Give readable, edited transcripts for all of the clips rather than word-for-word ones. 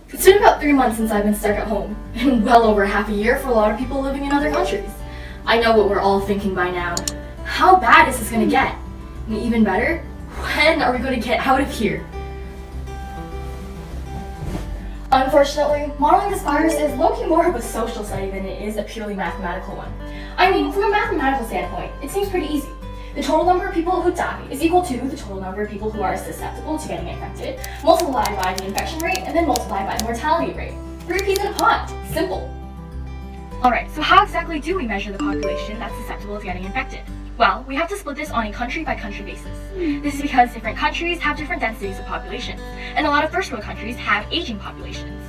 It's been about 3 months since I've been stuck at home, and well over half a year for a lot of people living in other countries. I know what we're all thinking by now. How bad is this gonna get? And even better, when are we gonna get out of here? Unfortunately, modeling this virus is low-key more of a social study than it is a purely mathematical one. I mean, from a mathematical standpoint, it seems pretty easy. The total number of people who die is equal to the total number of people who are susceptible to getting infected, multiplied by the infection rate, and then multiplied by the mortality rate. 3 peas in a pod. Simple. Alright, so how exactly do we measure the population that's susceptible to getting infected? Well, we have to split this on a country-by-country basis. This is because different countries have different densities of population, and a lot of first-world countries have aging populations.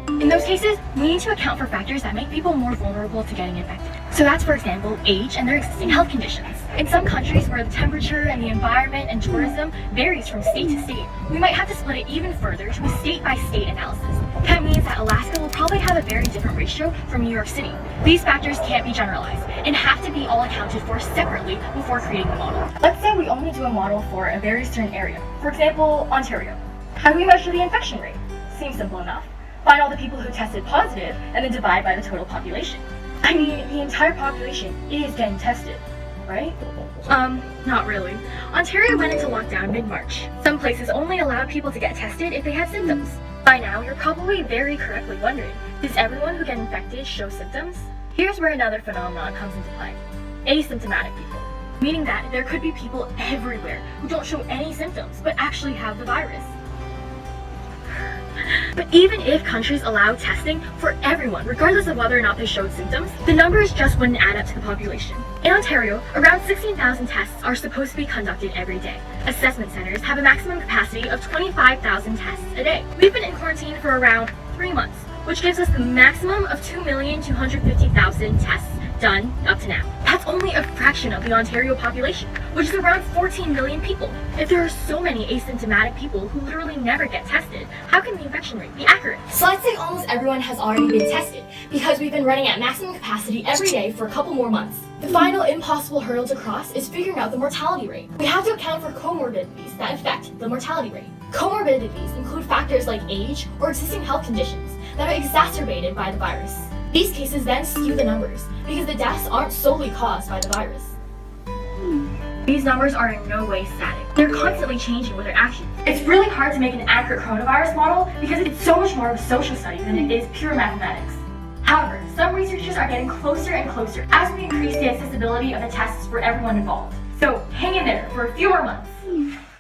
In those cases, we need to account for factors that make people more vulnerable to getting infected. So that's, for example, age and their existing health conditions. In some countries where the temperature and the environment and tourism varies from state to state, we might have to split it even further to a state-by-state analysis. That means that Alaska will probably have a very different ratio from New York City. These factors can't be generalized and have to be all accounted for separately before creating the model. Let's say we only do a model for a very certain area. For example, Ontario. How do we measure the infection rate? Seems simple enough. Find all the people who tested positive and then divide by the total population. I mean, the entire population is getting tested, right? Not really. Ontario went into lockdown mid-March. Some places only allowed people to get tested if they had symptoms. By now, you're probably very correctly wondering, does everyone who get infected show symptoms? Here's where another phenomenon comes into play. Asymptomatic people. Meaning that there could be people everywhere who don't show any symptoms, but actually have the virus. But even if countries allow testing for everyone, regardless of whether or not they showed symptoms, the numbers just wouldn't add up to the population. In Ontario, around 16,000 tests are supposed to be conducted every day. Assessment centers have a maximum capacity of 25,000 tests a day. We've been in quarantine for around 3 months, which gives us the maximum of 2,250,000 tests done up to now. That's only a fraction of the Ontario population, which is around 14 million people. If there are so many asymptomatic people who literally never get tested, how can the infection rate be accurate? So let's say almost everyone has already been tested, because we've been running at maximum capacity every day for a couple more months. The final impossible hurdle to cross is figuring out the mortality rate. We have to account for comorbidities that affect the mortality rate. Comorbidities include factors like age or existing health conditions that are exacerbated by the virus. These cases then skew the numbers, because the deaths aren't solely caused by the virus. These numbers are in no way static. They're constantly changing with their actions. It's really hard to make an accurate coronavirus model because it's so much more of a social study than it is pure mathematics. However, some researchers are getting closer and closer as we increase the accessibility of the tests for everyone involved. So hang in there for a few more months.